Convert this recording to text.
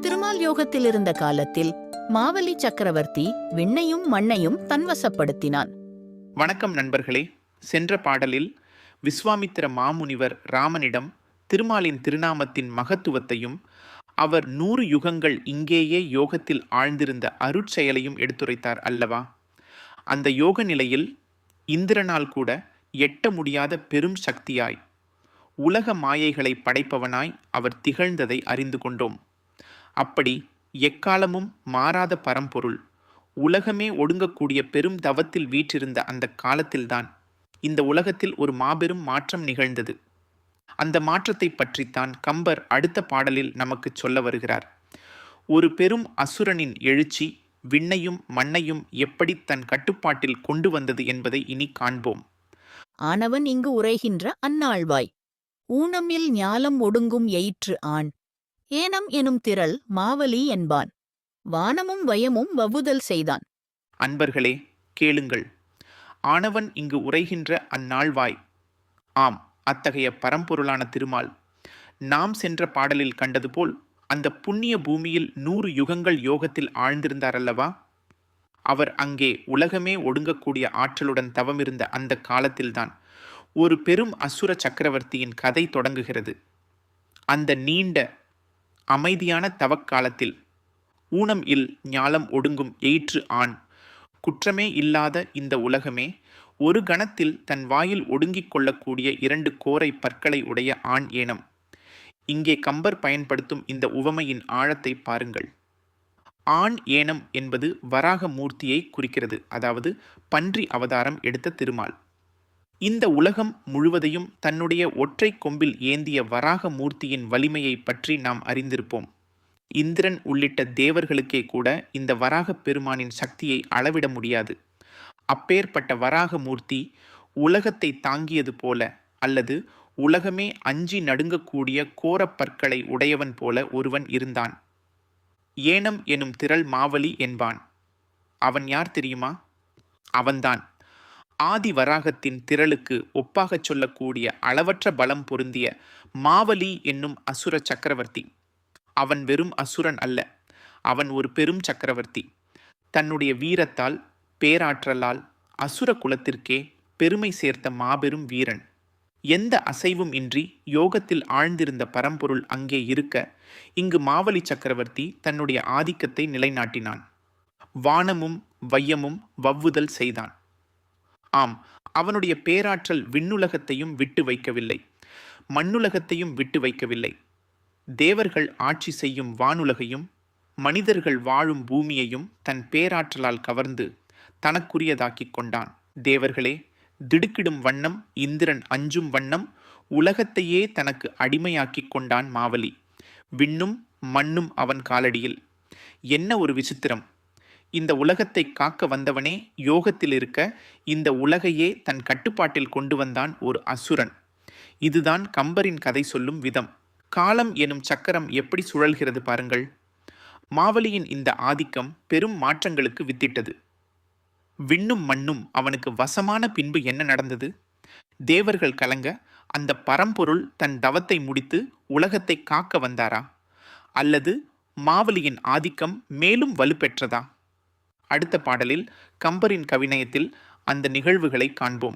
திருமால் யோகத்தில் இருந்த காலத்தில் மாவலி சக்கரவர்த்தி விண்ணையும் மண்ணையும் தன்வசப்படுத்தினான். வணக்கம் நண்பர்களே. சென்ற பாடலில் விஸ்வாமித்திர மாமுனிவர் ராமனிடம் திருமாலின் திருநாமத்தின் மகத்துவத்தையும் அவர் 100 யுகங்கள் இங்கேயே யோகத்தில் ஆழ்ந்திருந்த அருட்செயலையும் எடுத்துரைத்தார் அல்லவா? அந்த யோக நிலையில் இந்திரனால் கூட எட்ட முடியாத பெரும் சக்தியாய் உலக மாயைகளை படைப்பவனாய் அவர் திகழ்ந்ததை அறிந்து கொண்டோம். அப்படி எக்காலமும் மாறாத பரம்பொருள் உலகமே ஒடுங்கக்கூடிய பெரும் தவத்தில் வீற்றிருந்த அந்த காலத்தில்தான் இந்த உலகத்தில் ஒரு மாபெரும் மாற்றம் நிகழ்ந்தது. அந்த மாற்றத்தை பற்றித்தான் கம்பர் அடுத்த பாடலில் நமக்கு சொல்ல வருகிறார். ஒரு பெரும் அசுரனின் எழுச்சி விண்ணையும் மண்ணையும் எப்படி தன் கட்டுப்பாட்டில் கொண்டு வந்தது என்பதை இனி காண்போம். ஆனவன் இங்கு உரைகின்ற அந்நாள்வாய் ஊனமில் ஞாலம் ஒடுங்கும் எயிற்று ஆண் ஏனம் எனும் திரள் மாவலி என்பான் வானமும் வயமும் வவுதல் செய்தான். அன்பர்களே, கேளுங்கள். ஆனவன் இங்கு உரைகின்ற அந்நாள்வாய், ஆம், அத்தகைய பரம்பொருளான திருமால். நாம் சென்ற பாடலில் கண்டது போல் அந்த புண்ணிய பூமியில் 100 யுகங்கள் யோகத்தில் ஆழ்ந்திருந்தார் அல்லவா? அவர் அங்கே உலகமே ஒடுங்கக்கூடிய ஆற்றலுடன் தவமிருந்த அந்த காலத்தில்தான் ஒரு பெரும் அசுர சக்கரவர்த்தியின் கதை தொடங்குகிறது. அந்த நீண்ட அமைதியான தவக்காலத்தில் ஊனம் இல் ஞாலம் ஒடுங்கும் எயிற்று ஆண், குற்றமே இல்லாத இந்த உலகமே ஒரு கணத்தில் தன் வாயில் ஒடுங்கிக் கொள்ளக்கூடிய 2 கோரை பற்களை உடைய ஆண் ஏனம். இங்கே கம்பர் பயன்படுத்தும் இந்த உவமையின் ஆழத்தை பாருங்கள். ஆண் ஏனம் என்பது வராக மூர்த்தியை குறிக்கிறது, அதாவது பன்றி அவதாரம் எடுத்த திருமால். இந்த உலகம் முழுவதையும் தன்னுடைய ஒற்றை கொம்பில் ஏந்திய வராக மூர்த்தியின் வலிமையை பற்றி நாம் அறிந்திருப்போம். இந்திரன் உள்ளிட்ட தேவர்களுக்கே கூட இந்த வராக பெருமானின் சக்தியை அளவிட முடியாது. அப்பேற்பட்ட வராக மூர்த்தி உலகத்தை தாங்கியது போல, அல்லது உலகமே அஞ்சி நடுங்கக்கூடிய கோரப்பற்களை உடையவன் போல ஒருவன் இருந்தான். ஏனம் எனும் திரள் மாவலி என்பான். அவன் யார் தெரியுமா? அவன்தான் ஆதி வராகத்தின் திரளுக்கு ஒப்பாகச் சொல்லக்கூடிய அளவற்ற பலம் பொருந்திய மாவலி என்னும் அசுர சக்கரவர்த்தி. அவன் வெறும் அசுரன் அல்ல, அவன் ஒரு பெரும் சக்கரவர்த்தி. தன்னுடைய வீரத்தால் பேராற்றலால் அசுர குலத்திற்கே பெருமை சேர்த்த மாபெரும் வீரன். எந்த அசைவும் இன்றி யோகத்தில் ஆழ்ந்திருந்த பரம்பொருள் அங்கே இருக்க இங்கு மாவலி சக்கரவர்த்தி தன்னுடைய ஆதிக்கத்தை நிலைநாட்டினான். வானமும் வையமும் வவ்வுதல் செய்தான். ஆம், அவனுடைய பேராற்றல் விண்ணுலகத்தையும் விட்டு வைக்கவில்லை, மண்ணுலகத்தையும் விட்டு வைக்கவில்லை. தேவர்கள் ஆட்சி செய்யும் வானுலகையும் மனிதர்கள் வாழும் பூமியையும் தன் பேராற்றலால் கவர்ந்து தனக்குரியதாக்கிக் கொண்டான். தேவர்களே, திடுக்கிடும் வண்ணம் இந்திரன் அஞ்சும் வண்ணம் உலகத்தையே தனக்கு அடிமையாக்கிக் கொண்டான் மாவலி. விண்ணும் மண்ணும் அவன் காலடியில். என்ன ஒரு விசித்திரம்! இந்த உலகத்தை காக்க வந்தவனே யோகத்தில் இருக்க இந்த உலகையே தன் கட்டுப்பாட்டில் கொண்டு வந்தான் ஒரு அசுரன். இதுதான் கம்பரின் கதை சொல்லும் விதம். காலம் எனும் சக்கரம் எப்படி சுழல்கிறது பாருங்கள். மாவலியின் இந்த ஆதிக்கம் பெரும் மாற்றங்களுக்கு வித்திட்டது. விண்ணும் மண்ணும் அவனுக்கு வசமான பின்பு என்ன நடந்தது? தேவர்கள் கலங்க அந்த பரம்பொருள் தன் தவத்தை முடித்து உலகத்தை காக்க வந்தாரா? அல்லது மாவலியின் ஆதிக்கம் மேலும் வலுப்பெற்றதா? அடுத்த பாடலில் கம்பரின் கவிநயத்தில் அந்த நிகழ்வுகளை காண்போம்.